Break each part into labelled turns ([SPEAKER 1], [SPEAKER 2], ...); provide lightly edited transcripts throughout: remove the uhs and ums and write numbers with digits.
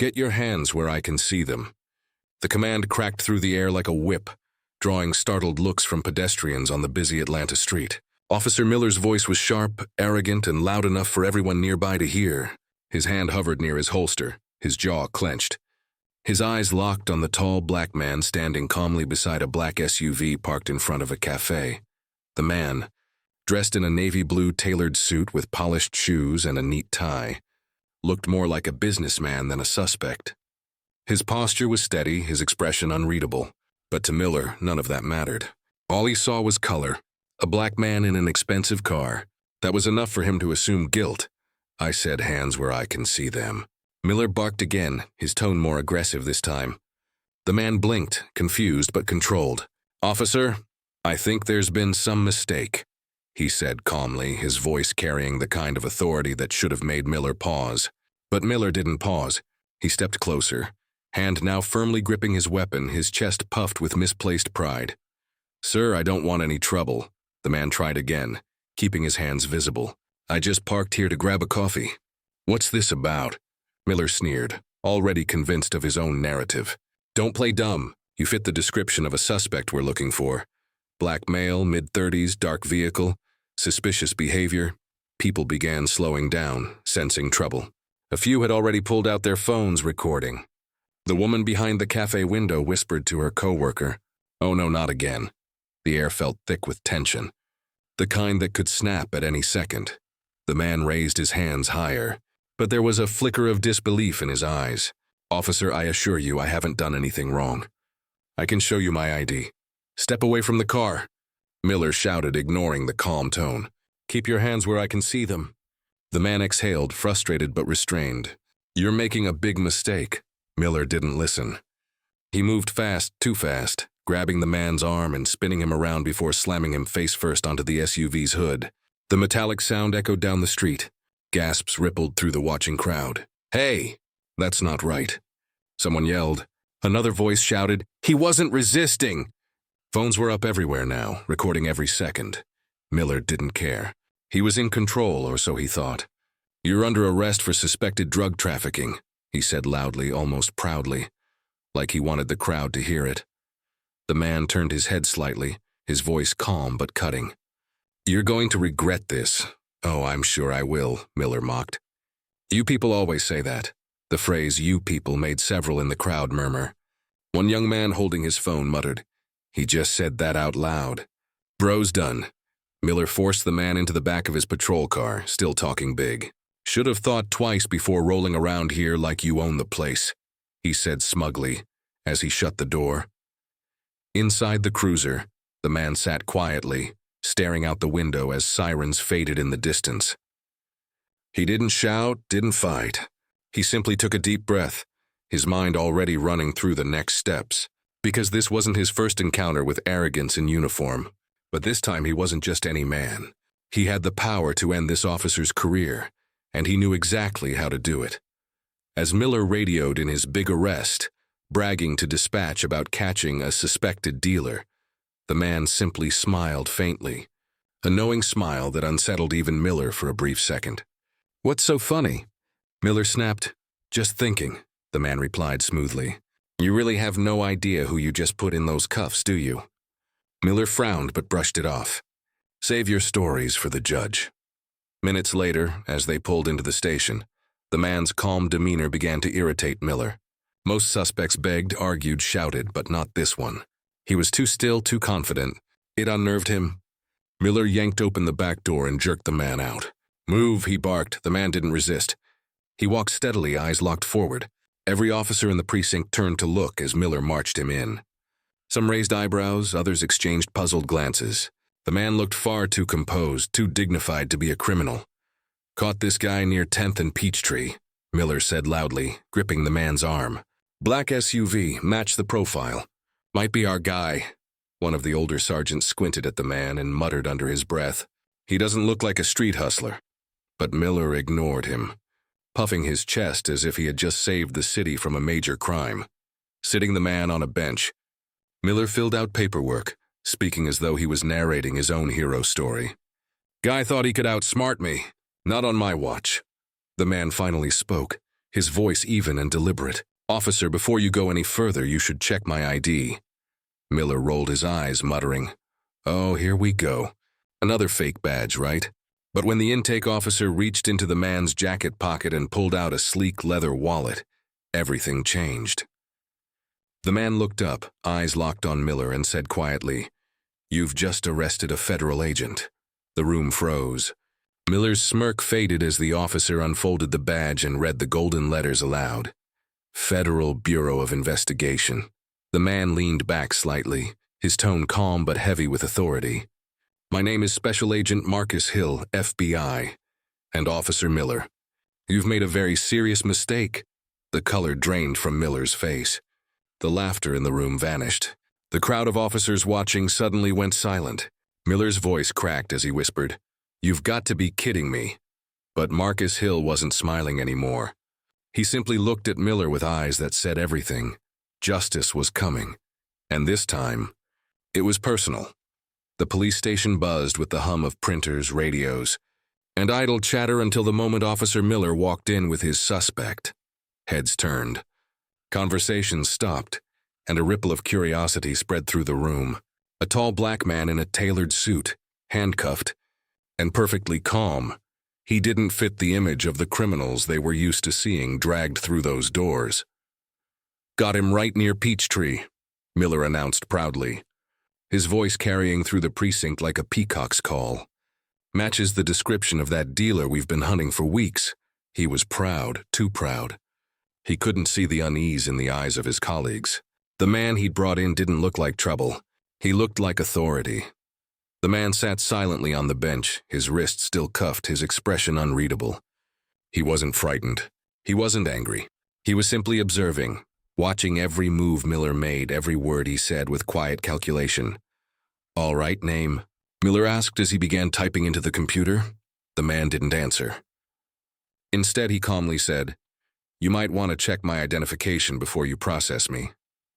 [SPEAKER 1] Get your hands where I can see them." The command cracked through the air like a whip, drawing startled looks from pedestrians on the busy Atlanta street. Officer Miller's voice was sharp, arrogant, and loud enough for everyone nearby to hear. His hand hovered near his holster, his jaw clenched. His eyes locked on the tall black man standing calmly beside a black SUV parked in front of a cafe. The man, dressed in a navy blue tailored suit with polished shoes and a neat tie, looked more like a businessman than a suspect. His posture was steady, his expression unreadable, but to Miller, none of that mattered. All he saw was color, a black man in an expensive car. That was enough for him to assume guilt. "I said hands where I can see them." Miller barked again, his tone more aggressive this time. The man blinked, confused but controlled. "Officer, I think there's been some mistake," he said calmly, his voice carrying the kind of authority that should have made Miller pause. But Miller didn't pause. He stepped closer, hand now firmly gripping his weapon, his chest puffed with misplaced pride. "Sir, I don't want any trouble," the man tried again, keeping his hands visible. "I just parked here to grab a coffee." "What's this about?" Miller sneered, already convinced of his own narrative. "Don't play dumb. You fit the description of a suspect we're looking for. Black male, mid-30s, dark vehicle, suspicious behavior." People began slowing down, sensing trouble. A few had already pulled out their phones, recording. The woman behind the cafe window whispered to her coworker, "Oh no, not again." The air felt thick with tension, the kind that could snap at any second. The man raised his hands higher, but there was a flicker of disbelief in his eyes. "Officer, I assure you I haven't done anything wrong. I can show you my ID. Step away from the car," Miller shouted, ignoring the calm tone. "Keep your hands where I can see them." The man exhaled, frustrated but restrained. "You're making a big mistake." Miller didn't listen. He moved fast, too fast, grabbing the man's arm and spinning him around before slamming him face first onto the SUV's hood. The metallic sound echoed down the street. Gasps rippled through the watching crowd. "Hey, that's not right," someone yelled. Another voice shouted, "He wasn't resisting!" Phones were up everywhere now, recording every second. Miller didn't care. He was in control, or so he thought. "You're under arrest for suspected drug trafficking," he said loudly, almost proudly, like he wanted the crowd to hear it. The man turned his head slightly, his voice calm but cutting. "You're going to regret this." "Oh, I'm sure I will," Miller mocked. "You people always say that." The phrase "you people" made several in the crowd murmur. One young man holding his phone muttered, "He just said that out loud." "Bro's done." Miller forced the man into the back of his patrol car, still talking big. "Should have thought twice before rolling around here like you own the place," he said smugly, as he shut the door. Inside the cruiser, the man sat quietly, staring out the window as sirens faded in the distance. He didn't shout, didn't fight. He simply took a deep breath, his mind already running through the next steps. Because this wasn't his first encounter with arrogance in uniform. But this time he wasn't just any man. He had the power to end this officer's career, and he knew exactly how to do it. As Miller radioed in his big arrest, bragging to dispatch about catching a suspected dealer, the man simply smiled faintly, a knowing smile that unsettled even Miller for a brief second. "What's so funny?" Miller snapped. "Just thinking," the man replied smoothly. "You really have no idea who you just put in those cuffs, do you?" Miller frowned but brushed it off. "Save your stories for the judge." Minutes later, as they pulled into the station, the man's calm demeanor began to irritate Miller. Most suspects begged, argued, shouted, but not this one. He was too still, too confident. It unnerved him. Miller yanked open the back door and jerked the man out. "Move," he barked. The man didn't resist. He walked steadily, eyes locked forward. Every officer in the precinct turned to look as Miller marched him in. Some raised eyebrows, others exchanged puzzled glances. The man looked far too composed, too dignified to be a criminal. "Caught this guy near 10th and Peachtree," Miller said loudly, gripping the man's arm. "Black SUV, matched the profile. Might be our guy." One of the older sergeants squinted at the man and muttered under his breath, "He doesn't look like a street hustler." But Miller ignored him, puffing his chest as if he had just saved the city from a major crime. Sitting the man on a bench, Miller filled out paperwork, speaking as though he was narrating his own hero story. "Guy thought he could outsmart me. Not on my watch." The man finally spoke, his voice even and deliberate. "Officer, before you go any further, you should check my ID." Miller rolled his eyes, muttering, "Oh, here we go. Another fake badge, right?" But when the intake officer reached into the man's jacket pocket and pulled out a sleek leather wallet, everything changed. The man looked up, eyes locked on Miller, and said quietly, "You've just arrested a federal agent." The room froze. Miller's smirk faded as the officer unfolded the badge and read the golden letters aloud. "Federal Bureau of Investigation." The man leaned back slightly, his tone calm but heavy with authority. "My name is Special Agent Marcus Hill, FBI. And Officer Miller, you've made a very serious mistake." The color drained from Miller's face. The laughter in the room vanished. The crowd of officers watching suddenly went silent. Miller's voice cracked as he whispered, "You've got to be kidding me." But Marcus Hill wasn't smiling anymore. He simply looked at Miller with eyes that said everything. Justice was coming. And this time, it was personal. The police station buzzed with the hum of printers, radios, and idle chatter until the moment Officer Miller walked in with his suspect. Heads turned. Conversations stopped, and a ripple of curiosity spread through the room. A tall black man in a tailored suit, handcuffed, and perfectly calm. He didn't fit the image of the criminals they were used to seeing dragged through those doors. "Got him right near Peachtree," Miller announced proudly, his voice carrying through the precinct like a peacock's call. "Matches the description of that dealer we've been hunting for weeks." He was proud, too proud. He couldn't see the unease in the eyes of his colleagues. The man he'd brought in didn't look like trouble. He looked like authority. The man sat silently on the bench, his wrist still cuffed, his expression unreadable. He wasn't frightened. He wasn't angry. He was simply observing, watching every move Miller made, every word he said with quiet calculation. "All right, name?" Miller asked as he began typing into the computer. The man didn't answer. Instead, he calmly said, "You might want to check my identification before you process me."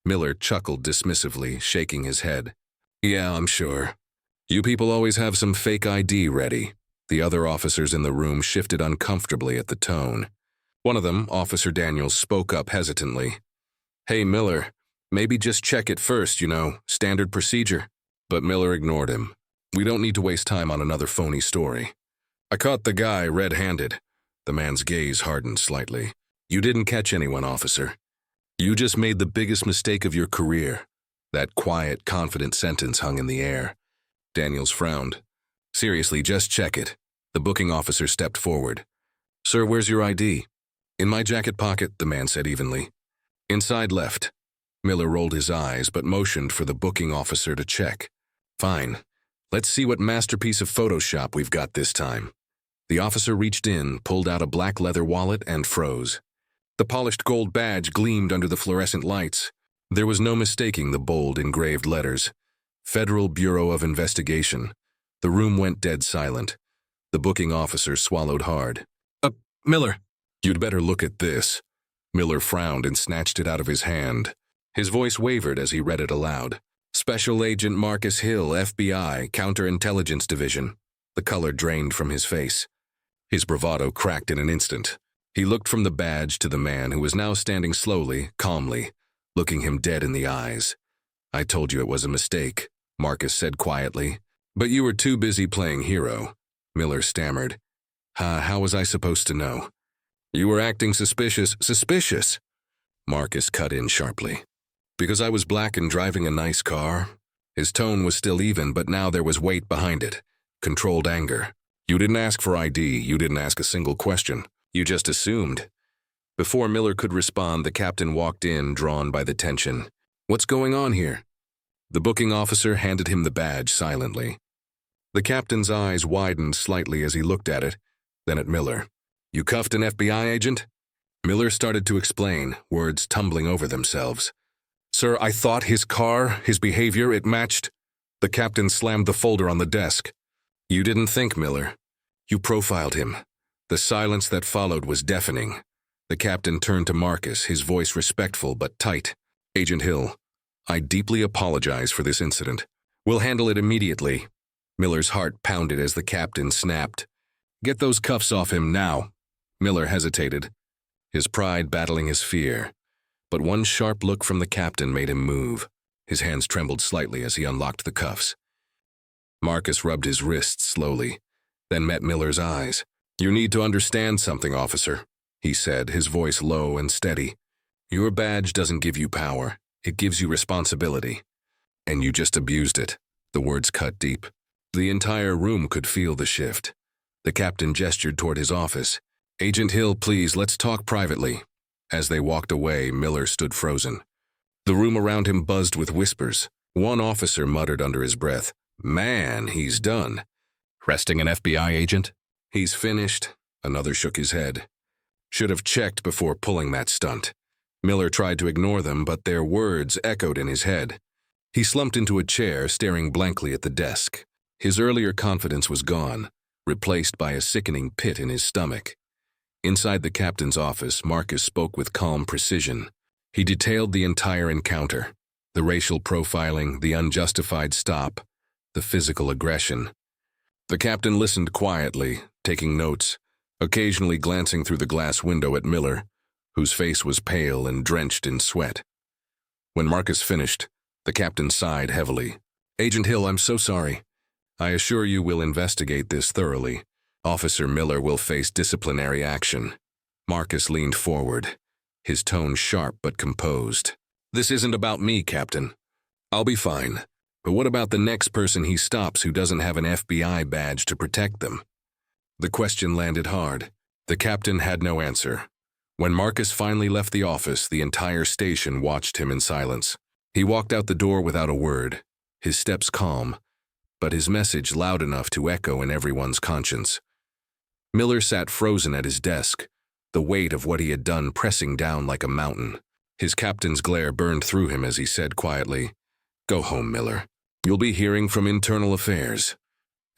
[SPEAKER 1] Miller chuckled dismissively, shaking his head. "Yeah, I'm sure. You people always have some fake ID ready." The other officers in the room shifted uncomfortably at the tone. One of them, Officer Daniels, spoke up hesitantly. "Hey, Miller, maybe just check it first, standard procedure." But Miller ignored him. "We don't need to waste time on another phony story." "I caught the guy red-handed." The man's gaze hardened slightly. "You didn't catch anyone, officer. You just made the biggest mistake of your career." That quiet, confident sentence hung in the air. Daniels frowned. "Seriously, just check it." The booking officer stepped forward. "Sir, where's your ID?" "In my jacket pocket," the man said evenly. "Inside left." Miller rolled his eyes but motioned for the booking officer to check. "Fine. Let's see what masterpiece of Photoshop we've got this time." The officer reached in, pulled out a black leather wallet, and froze. The polished gold badge gleamed under the fluorescent lights. There was no mistaking the bold, engraved letters. Federal Bureau of Investigation. The room went dead silent. The booking officer swallowed hard. Miller." "You'd better look at this." Miller frowned and snatched it out of his hand. His voice wavered as he read it aloud. "Special Agent Marcus Hill, FBI, Counterintelligence Division." The color drained from his face. His bravado cracked in an instant. He looked from the badge to the man who was now standing slowly, calmly, looking him dead in the eyes. "I told you it was a mistake," Marcus said quietly. "But you were too busy playing hero," Miller stammered. How was I supposed to know?" "You were acting suspicious." "Suspicious?" Marcus cut in sharply. "Because I was black and driving a nice car?" His tone was still even, but now there was weight behind it. Controlled anger. "You didn't ask for ID. You didn't ask a single question. You just assumed." Before Miller could respond, the captain walked in, drawn by the tension. "What's going on here?" The booking officer handed him the badge silently. The captain's eyes widened slightly as he looked at it, then at Miller. "You cuffed an FBI agent?" Miller started to explain, words tumbling over themselves. "Sir, I thought his car, his behavior, it matched." The captain slammed the folder on the desk. "You didn't think, Miller. You profiled him." The silence that followed was deafening. The captain turned to Marcus, his voice respectful but tight. "Agent Hill, I deeply apologize for this incident. We'll handle it immediately." Miller's heart pounded as the captain snapped, "Get those cuffs off him now." Miller hesitated. his pride battling his fear. But one sharp look from the captain made him move. His hands trembled slightly as he unlocked the cuffs. Marcus rubbed his wrists slowly, then met Miller's eyes. "You need to understand something, officer," he said, his voice low and steady. "Your badge doesn't give you power. It gives you responsibility. And you just abused it." The words cut deep. The entire room could feel the shift. The captain gestured toward his office. "Agent Hill, please, let's talk privately." As they walked away, Miller stood frozen. The room around him buzzed with whispers. One officer muttered under his breath, "Man, he's done." "Resting an FBI agent?" "He's finished." Another shook his head. "Should have checked before pulling that stunt." Miller tried to ignore them, but their words echoed in his head. He slumped into a chair, staring blankly at the desk. His earlier confidence was gone, replaced by a sickening pit in his stomach. Inside the captain's office, Marcus spoke with calm precision. He detailed the entire encounter: the racial profiling, the unjustified stop, the physical aggression. The captain listened quietly, taking notes, occasionally glancing through the glass window at Miller, whose face was pale and drenched in sweat. When Marcus finished, the captain sighed heavily. "Agent Hill, I'm so sorry. I assure you we'll investigate this thoroughly. Officer Miller will face disciplinary action." Marcus leaned forward, his tone sharp but composed. "This isn't about me, Captain. I'll be fine. But what about the next person he stops who doesn't have an FBI badge to protect them?" The question landed hard. The captain had no answer. When Marcus finally left the office, the entire station watched him in silence. He walked out the door without a word, his steps calm, but his message loud enough to echo in everyone's conscience. Miller sat frozen at his desk, the weight of what he had done pressing down like a mountain. His captain's glare burned through him as he said quietly, "Go home, Miller. You'll be hearing from Internal Affairs."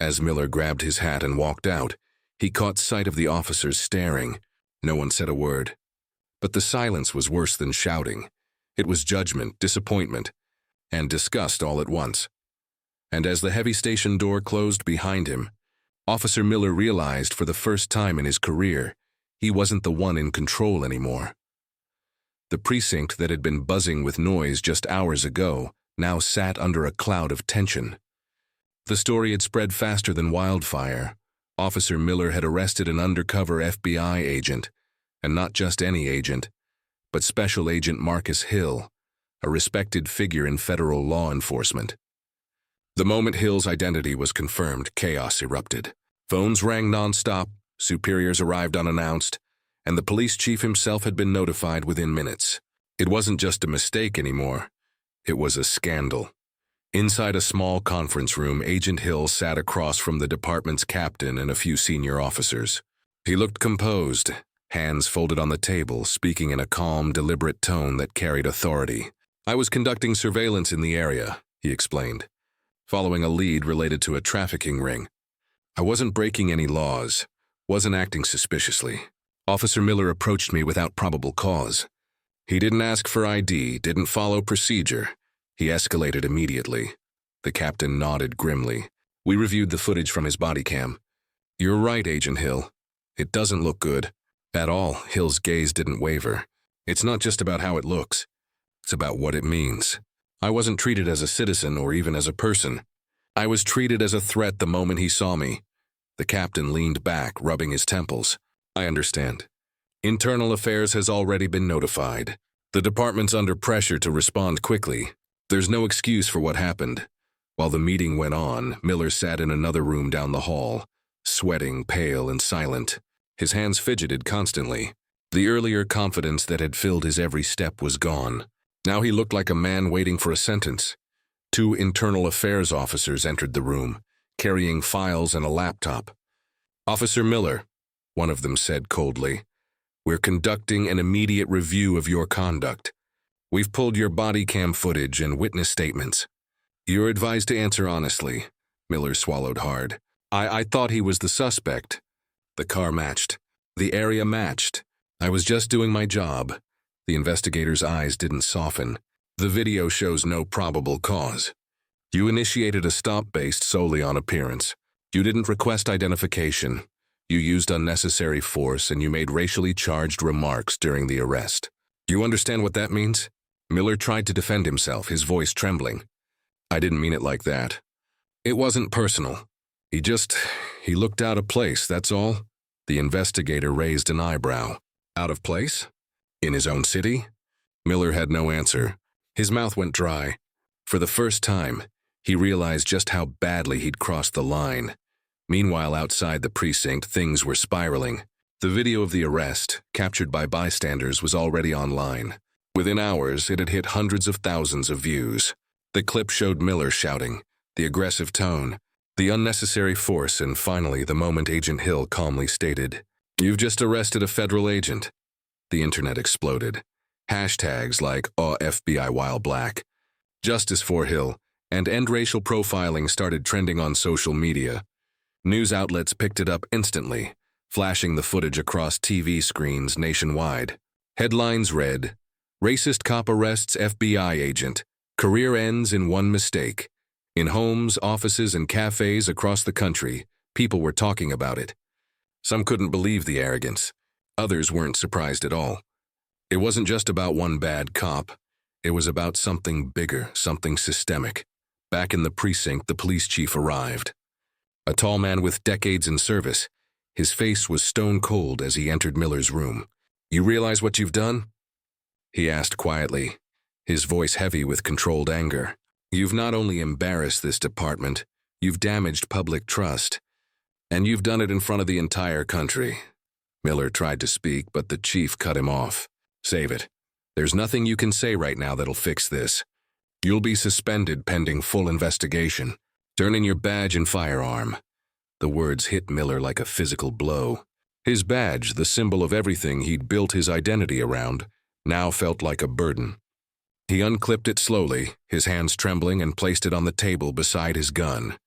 [SPEAKER 1] As Miller grabbed his hat and walked out, he caught sight of the officers staring. No one said a word. But the silence was worse than shouting. It was judgment, disappointment, and disgust all at once. And as the heavy station door closed behind him, Officer Miller realized for the first time in his career he wasn't the one in control anymore. The precinct that had been buzzing with noise just hours ago now sat under a cloud of tension. The story had spread faster than wildfire. Officer Miller had arrested an undercover FBI agent, and not just any agent, but Special Agent Marcus Hill, a respected figure in federal law enforcement. The moment Hill's identity was confirmed, chaos erupted. Phones rang nonstop, superiors arrived unannounced, and the police chief himself had been notified within minutes. It wasn't just a mistake anymore. It was a scandal. Inside a small conference room, Agent Hill sat across from the department's captain and a few senior officers. He looked composed, hands folded on the table, speaking in a calm, deliberate tone that carried authority. "I was conducting surveillance in the area," he explained, following a lead related to a trafficking ring. "I wasn't breaking any laws, wasn't acting suspiciously. Officer Miller approached me without probable cause. He didn't ask for ID, didn't follow procedure. He escalated immediately." The captain nodded grimly. "We reviewed the footage from his body cam. You're right, Agent Hill. It doesn't look good. At all." Hill's gaze didn't waver. "It's not just about how it looks. It's about what it means. I wasn't treated as a citizen or even as a person. I was treated as a threat the moment he saw me." The captain leaned back, rubbing his temples. "I understand. Internal Affairs has already been notified. The department's under pressure to respond quickly. There's no excuse for what happened." While the meeting went on, Miller sat in another room down the hall, sweating, pale, and silent. His hands fidgeted constantly. The earlier confidence that had filled his every step was gone. Now he looked like a man waiting for a sentence. Two Internal Affairs officers entered the room, carrying files and a laptop. "Officer Miller," one of them said coldly, "we're conducting an immediate review of your conduct. We've pulled your body cam footage and witness statements. You're advised to answer honestly." Miller swallowed hard. I thought he was the suspect." The car matched. The area matched. "I was just doing my job." The investigator's eyes didn't soften. "The video shows no probable cause. You initiated a stop based solely on appearance. You didn't request identification. You used unnecessary force and you made racially charged remarks during the arrest. Do you understand what that means? Miller tried to defend himself, his voice trembling. I didn't mean it like that. It wasn't personal. He looked out of place, that's all. The investigator raised an eyebrow. Out of place? In his own city? Miller had no answer. His mouth went dry. For the first time, he realized just how badly he'd crossed the line. Meanwhile, outside the precinct, things were spiraling. The video of the arrest, captured by bystanders, was already online. Within hours, it had hit hundreds of thousands of views. The clip showed Miller shouting, the aggressive tone, the unnecessary force, and finally the moment Agent Hill calmly stated, "You've just arrested a federal agent." The internet exploded. Hashtags like FBI while black, justice for Hill, and end racial profiling started trending on social media. News outlets picked it up instantly, flashing the footage across TV screens nationwide. Headlines read, "Racist cop arrests FBI agent. Career ends in one mistake." In homes, offices, and cafes across the country, people were talking about it. Some couldn't believe the arrogance. Others weren't surprised at all. It wasn't just about one bad cop. It was about something bigger, something systemic. Back in the precinct, the police chief arrived. A tall man with decades in service. His face was stone cold as he entered Miller's room. "You realize what you've done?" he asked quietly, his voice heavy with controlled anger. "You've not only embarrassed this department, you've damaged public trust. And you've done it in front of the entire country." Miller tried to speak, but the chief cut him off. "Save it. There's nothing you can say right now that'll fix this. You'll be suspended pending full investigation. Turn in your badge and firearm." The words hit Miller like a physical blow. His badge, the symbol of everything he'd built his identity around, now felt like a burden. He unclipped it slowly, his hands trembling, and placed it on the table beside his gun.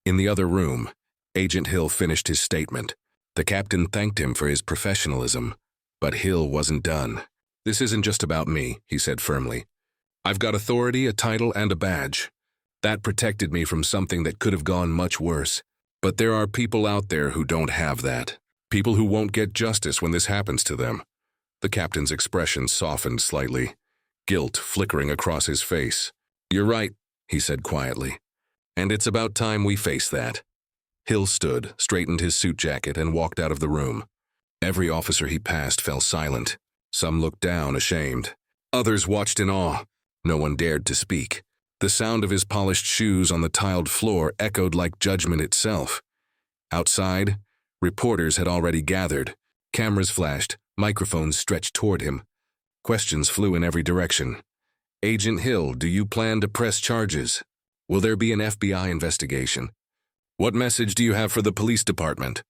[SPEAKER 1] In the other room, Agent Hill finished his statement. The captain thanked him for his professionalism, but Hill wasn't done. "This isn't just about me," he said firmly. "I've got authority, a title, and a badge. That protected me from something that could have gone much worse. But there are people out there who don't have that. People who won't get justice when this happens to them." The captain's expression softened slightly, guilt flickering across his face. "You're right," he said quietly. "And it's about time we face that." Hill stood, straightened his suit jacket, and walked out of the room. Every officer he passed fell silent. Some looked down, ashamed. Others watched in awe. No one dared to speak. The sound of his polished shoes on the tiled floor echoed like judgment itself. Outside, reporters had already gathered. Cameras flashed, microphones stretched toward him. Questions flew in every direction. "Agent Hill, do you plan to press charges? Will there be an FBI investigation? What message do you have for the police department?"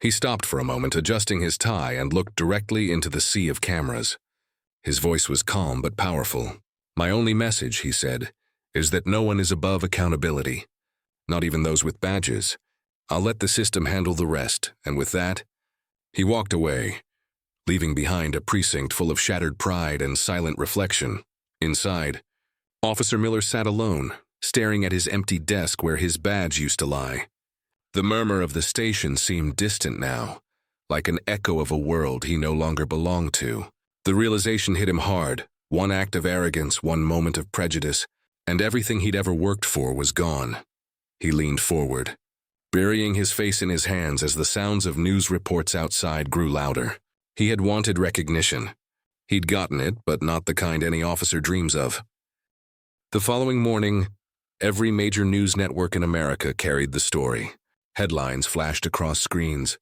[SPEAKER 1] He stopped for a moment, adjusting his tie, and looked directly into the sea of cameras. His voice was calm but powerful. "My only message," he said, "is that no one is above accountability. Not even those with badges. I'll let the system handle the rest," and with that, he walked away, leaving behind a precinct full of shattered pride and silent reflection. Inside, Officer Miller sat alone, staring at his empty desk where his badge used to lie. The murmur of the station seemed distant now, like an echo of a world he no longer belonged to. The realization hit him hard. One act of arrogance, one moment of prejudice, and everything he'd ever worked for was gone. He leaned forward, burying his face in his hands as the sounds of news reports outside grew louder. He had wanted recognition. He'd gotten it, but not the kind any officer dreams of. The following morning, every major news network in America carried the story. Headlines flashed across screens,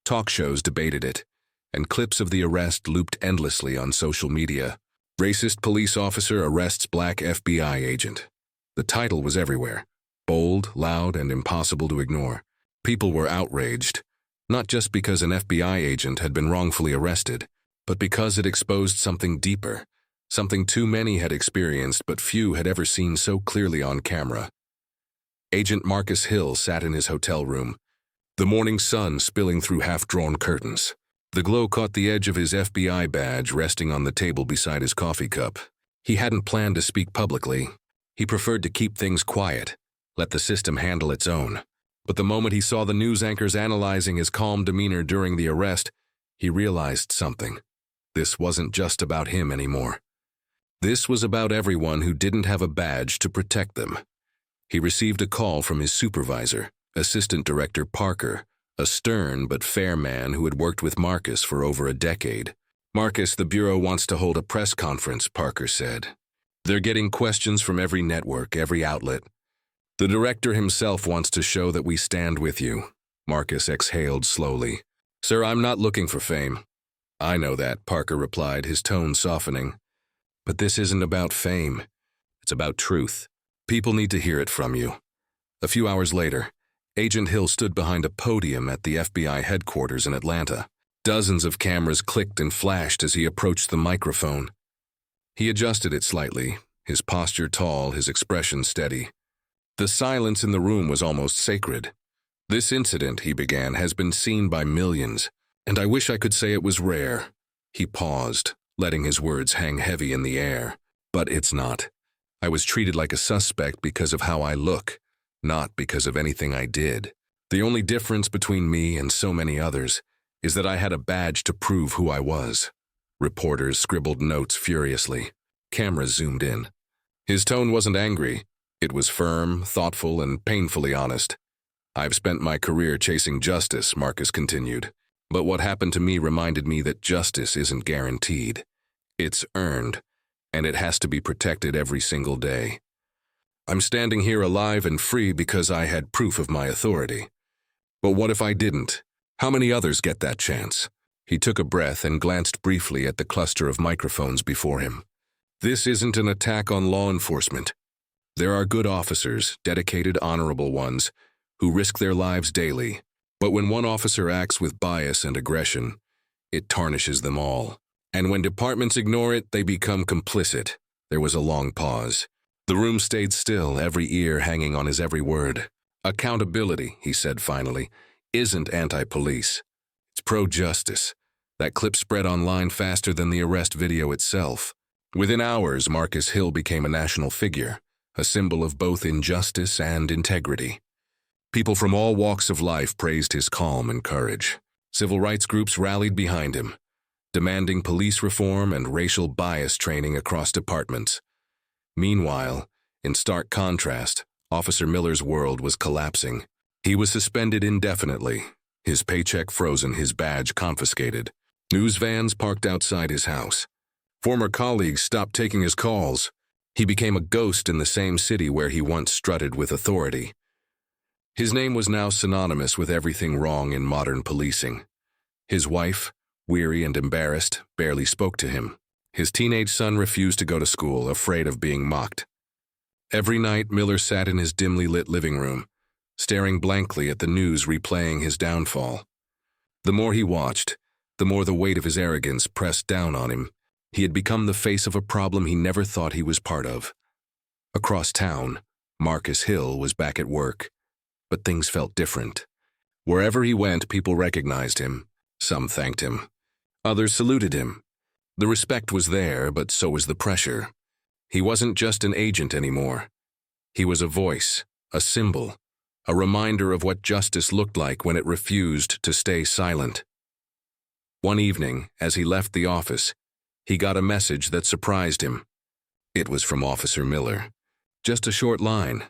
[SPEAKER 1] talk shows debated it, and clips of the arrest looped endlessly on social media. "Racist police officer arrests black FBI agent." The title was everywhere, bold, loud, and impossible to ignore. People were outraged, not just because an FBI agent had been wrongfully arrested, but because it exposed something deeper, something too many had experienced but few had ever seen so clearly on camera. Agent Marcus Hill sat in his hotel room, the morning sun spilling through half-drawn curtains. The glow caught the edge of his FBI badge resting on the table beside his coffee cup. He hadn't planned to speak publicly. He preferred to keep things quiet, let the system handle its own. But the moment he saw the news anchors analyzing his calm demeanor during the arrest, he realized something. This wasn't just about him anymore. This was about everyone who didn't have a badge to protect them. He received a call from his supervisor, Assistant Director Parker, a stern but fair man who had worked with Marcus for over a decade. "Marcus, the Bureau wants to hold a press conference," Parker said. "They're getting questions from every network, every outlet. The director himself wants to show that we stand with you." Marcus exhaled slowly. "Sir, I'm not looking for fame." "I know that," Parker replied, his tone softening. "But this isn't about fame. It's about truth. People need to hear it from you." A few hours later, Agent Hill stood behind a podium at the FBI headquarters in Atlanta. Dozens of cameras clicked and flashed as he approached the microphone. He adjusted it slightly, his posture tall, his expression steady. The silence in the room was almost sacred. "This incident," he began, "has been seen by millions, and I wish I could say it was rare." He paused, letting his words hang heavy in the air. "But it's not. I was treated like a suspect because of how I look, not because of anything I did. The only difference between me and so many others is that I had a badge to prove who I was." Reporters scribbled notes furiously. Cameras zoomed in. His tone wasn't angry. It was firm, thoughtful, and painfully honest. "I've spent my career chasing justice," Marcus continued. "But what happened to me reminded me that justice isn't guaranteed. It's earned, and it has to be protected every single day. I'm standing here alive and free because I had proof of my authority. But what if I didn't? How many others get that chance?" He took a breath and glanced briefly at the cluster of microphones before him. "This isn't an attack on law enforcement. There are good officers, dedicated, honorable ones, who risk their lives daily. But when one officer acts with bias and aggression, it tarnishes them all. And when departments ignore it, they become complicit." There was a long pause. The room stayed still, every ear hanging on his every word. "Accountability," he said finally, "isn't anti-police. It's pro-justice." That clip spread online faster than the arrest video itself. Within hours, Marcus Hill became a national figure, a symbol of both injustice and integrity. People from all walks of life praised his calm and courage. Civil rights groups rallied behind him, demanding police reform and racial bias training across departments. Meanwhile, in stark contrast, Officer Miller's world was collapsing. He was suspended indefinitely, his paycheck frozen, his badge confiscated. News vans parked outside his house. Former colleagues stopped taking his calls. He became a ghost in the same city where he once strutted with authority. His name was now synonymous with everything wrong in modern policing. His wife, weary and embarrassed, barely spoke to him. His teenage son refused to go to school, afraid of being mocked. Every night, Miller sat in his dimly lit living room, staring blankly at the news replaying his downfall. The more he watched, the more the weight of his arrogance pressed down on him. He had become the face of a problem he never thought he was part of. Across town, Marcus Hill was back at work, but things felt different. Wherever he went, people recognized him. Some thanked him. Others saluted him. The respect was there, but so was the pressure. He wasn't just an agent anymore. He was a voice, a symbol, a reminder of what justice looked like when it refused to stay silent. One evening, as he left the office, he got a message that surprised him. It was from Officer Miller. Just a short line.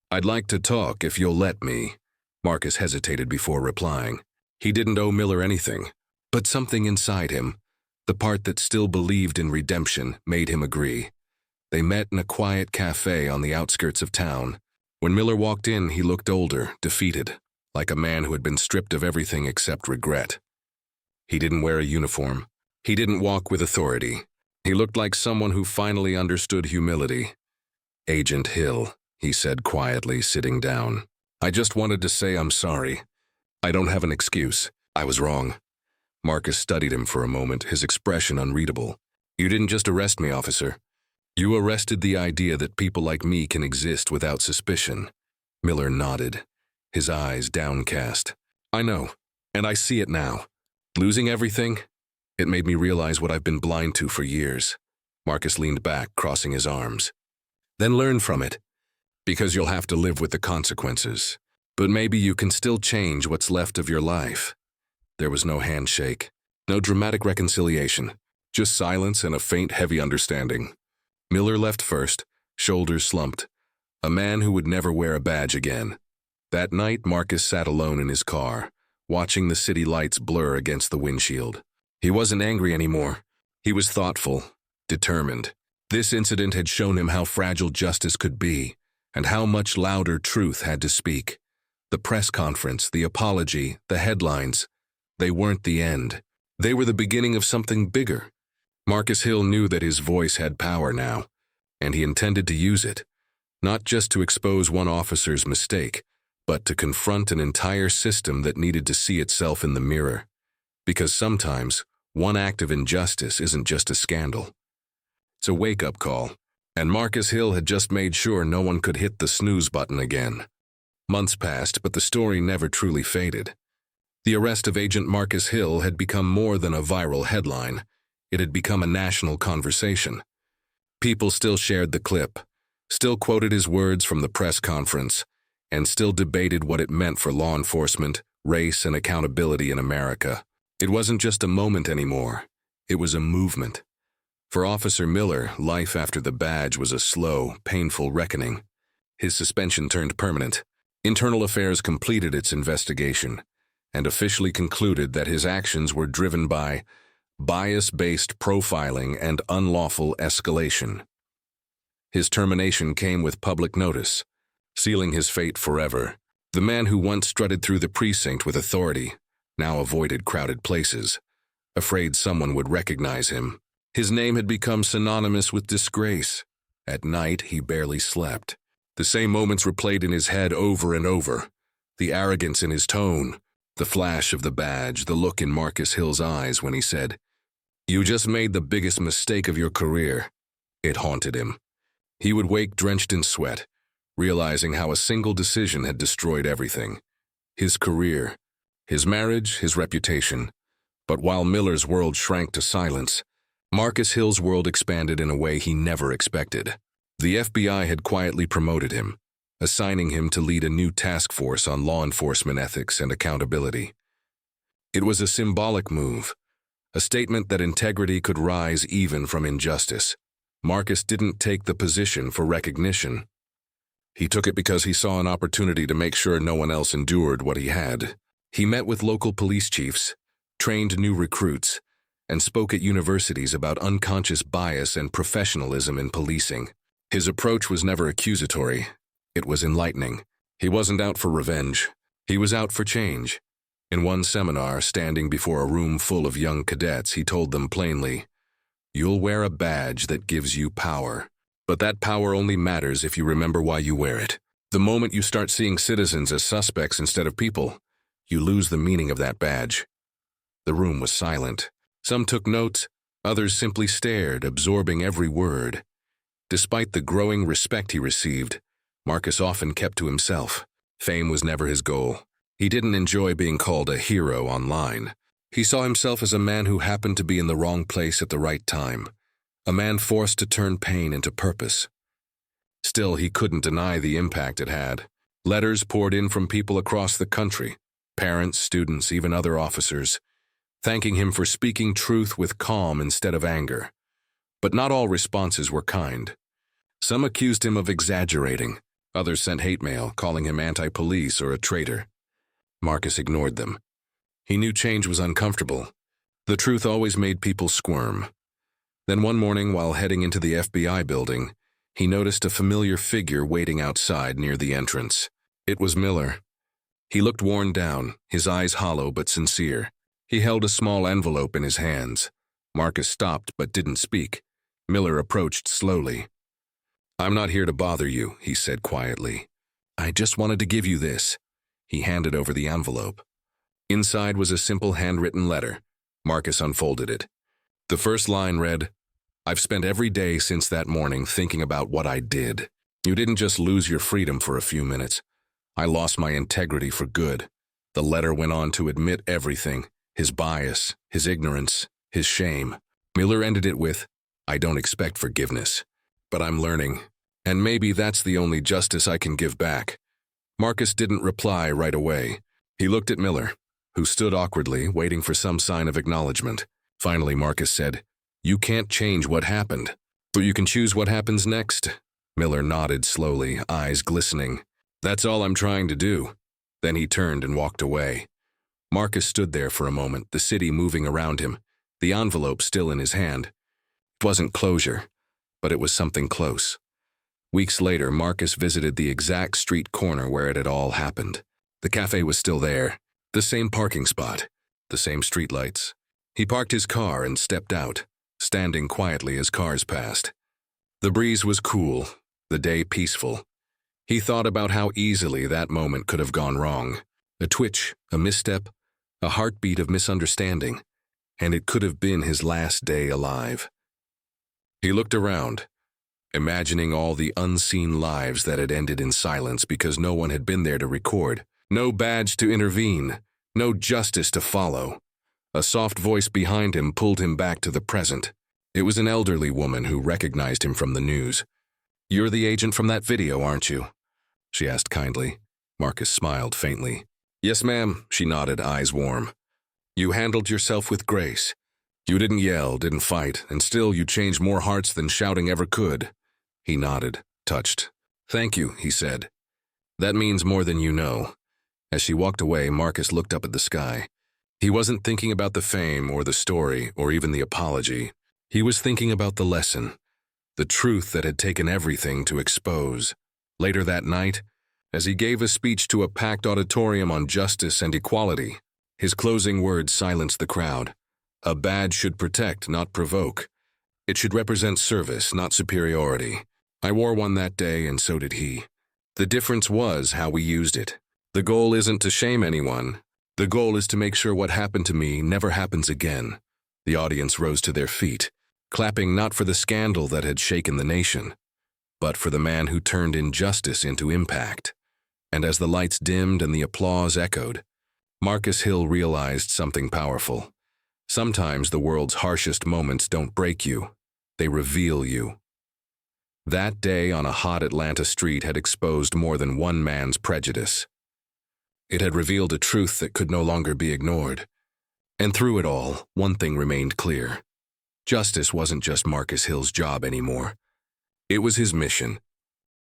[SPEAKER 1] "I'd like to talk if you'll let me." Marcus hesitated before replying. He didn't owe Miller anything, but something inside him, the part that still believed in redemption, made him agree. They met in a quiet cafe on the outskirts of town. When Miller walked in, he looked older, defeated, like a man who had been stripped of everything except regret. He didn't wear a uniform. He didn't walk with authority. He looked like someone who finally understood humility. "Agent Hill," he said quietly, sitting down. "I just wanted to say I'm sorry. I don't have an excuse. I was wrong." Marcus studied him for a moment, his expression unreadable. "You didn't just arrest me, officer. You arrested the idea that people like me can exist without suspicion." Miller nodded, his eyes downcast. "I know, and I see it now. Losing everything, it made me realize what I've been blind to for years." Marcus leaned back, crossing his arms. "Then learn from it, because you'll have to live with the consequences. but maybe you can still change what's left of your life. There was no handshake, no dramatic reconciliation, just silence and a faint, heavy understanding. Miller left first, shoulders slumped, a man who would never wear a badge again. That night, Marcus sat alone in his car, watching the city lights blur against the windshield. He wasn't angry anymore. He was thoughtful, determined. This incident had shown him how fragile justice could be, and how much louder truth had to speak. The press conference, the apology, the headlines, they weren't the end. They were the beginning of something bigger. Marcus Hill knew that his voice had power now, and he intended to use it, not just to expose one officer's mistake, but to confront an entire system that needed to see itself in the mirror. Because sometimes, one act of injustice isn't just a scandal. It's a wake-up call, and Marcus Hill had just made sure no one could hit the snooze button again. Months passed, but the story never truly faded. The arrest of Agent Marcus Hill had become more than a viral headline. It had become a national conversation. People still shared the clip, still quoted his words from the press conference, and still debated what it meant for law enforcement, race, and accountability in America. It wasn't just a moment anymore. It was a movement. For Officer Miller, life after the badge was a slow, painful reckoning. His suspension turned permanent. Internal Affairs completed its investigation and officially concluded that his actions were driven by bias-based profiling and unlawful escalation. His termination came with public notice, sealing his fate forever. The man who once strutted through the precinct with authority now avoided crowded places, afraid someone would recognize him. His name had become synonymous with disgrace. At night, he barely slept. The same moments replayed in his head over and over. The arrogance in his tone, the flash of the badge, the look in Marcus Hill's eyes when he said, "You just made the biggest mistake of your career." It haunted him. He would wake drenched in sweat, realizing how a single decision had destroyed everything. His career, his marriage, his reputation. But while Miller's world shrank to silence, Marcus Hill's world expanded in a way he never expected. The FBI had quietly promoted him, assigning him to lead a new task force on law enforcement ethics and accountability. It was a symbolic move, a statement that integrity could rise even from injustice. Marcus didn't take the position for recognition. He took it because he saw an opportunity to make sure no one else endured what he had. He met with local police chiefs, trained new recruits, and spoke at universities about unconscious bias and professionalism in policing. His approach was never accusatory. It was enlightening. He wasn't out for revenge. He was out for change. In one seminar, standing before a room full of young cadets, he told them plainly, "You'll wear a badge that gives you power. But that power only matters if you remember why you wear it. The moment you start seeing citizens as suspects instead of people, you lose the meaning of that badge." The room was silent. Some took notes, others simply stared, absorbing every word. Despite the growing respect he received, Marcus often kept to himself. Fame was never his goal. He didn't enjoy being called a hero online. He saw himself as a man who happened to be in the wrong place at the right time, a man forced to turn pain into purpose. Still, he couldn't deny the impact it had. Letters poured in from people across the country, parents, students, even other officers, thanking him for speaking truth with calm instead of anger. But not all responses were kind. Some accused him of exaggerating. Others sent hate mail, calling him anti-police or a traitor. Marcus ignored them. He knew change was uncomfortable. The truth always made people squirm. Then one morning, while heading into the FBI building, he noticed a familiar figure waiting outside near the entrance. It was Miller. He looked worn down, his eyes hollow but sincere. He held a small envelope in his hands. Marcus stopped but didn't speak. Miller approached slowly. "I'm not here to bother you," he said quietly. "I just wanted to give you this." He handed over the envelope. Inside was a simple handwritten letter. Marcus unfolded it. The first line read, "I've spent every day since that morning thinking about what I did. You didn't just lose your freedom for a few minutes. I lost my integrity for good." The letter went on to admit everything, his bias, his ignorance, his shame. Miller ended it with, "I don't expect forgiveness, but I'm learning, and maybe that's the only justice I can give back." Marcus didn't reply right away. He looked at Miller, who stood awkwardly, waiting for some sign of acknowledgement. Finally, Marcus said, "You can't change what happened, but you can choose what happens next." Miller nodded slowly, eyes glistening. "That's all I'm trying to do." Then he turned and walked away. Marcus stood there for a moment, the city moving around him, the envelope still in his hand. It wasn't closure, but it was something close. Weeks later, Marcus visited the exact street corner where it had all happened. The cafe was still there, the same parking spot, the same streetlights. He parked his car and stepped out, standing quietly as cars passed. The breeze was cool, the day peaceful. He thought about how easily that moment could have gone wrong. A twitch, a misstep, a heartbeat of misunderstanding, and it could have been his last day alive. He looked around, imagining all the unseen lives that had ended in silence because no one had been there to record. No badge to intervene, no justice to follow. A soft voice behind him pulled him back to the present. It was an elderly woman who recognized him from the news. "You're the agent from that video, aren't you?" she asked kindly. Marcus smiled faintly. "Yes, ma'am," she nodded, eyes warm. "You handled yourself with grace. You didn't yell, didn't fight, and still you changed more hearts than shouting ever could." He nodded, touched. "Thank you," he said. "That means more than you know." As she walked away, Marcus looked up at the sky. He wasn't thinking about the fame or the story or even the apology. He was thinking about the lesson, the truth that had taken everything to expose. Later that night, as he gave a speech to a packed auditorium on justice and equality, his closing words silenced the crowd. A badge should protect, not provoke. It should represent service, not superiority. I wore one that day, and so did he. The difference was how we used it. The goal isn't to shame anyone. The goal is to make sure what happened to me never happens again. The audience rose to their feet, clapping not for the scandal that had shaken the nation, but for the man who turned injustice into impact. And as the lights dimmed and the applause echoed, Marcus Hill realized something powerful. Sometimes the world's harshest moments don't break you, they reveal you. That day on a hot Atlanta street had exposed more than one man's prejudice. It had revealed a truth that could no longer be ignored. And through it all, one thing remained clear. Justice wasn't just Marcus Hill's job anymore. It was his mission,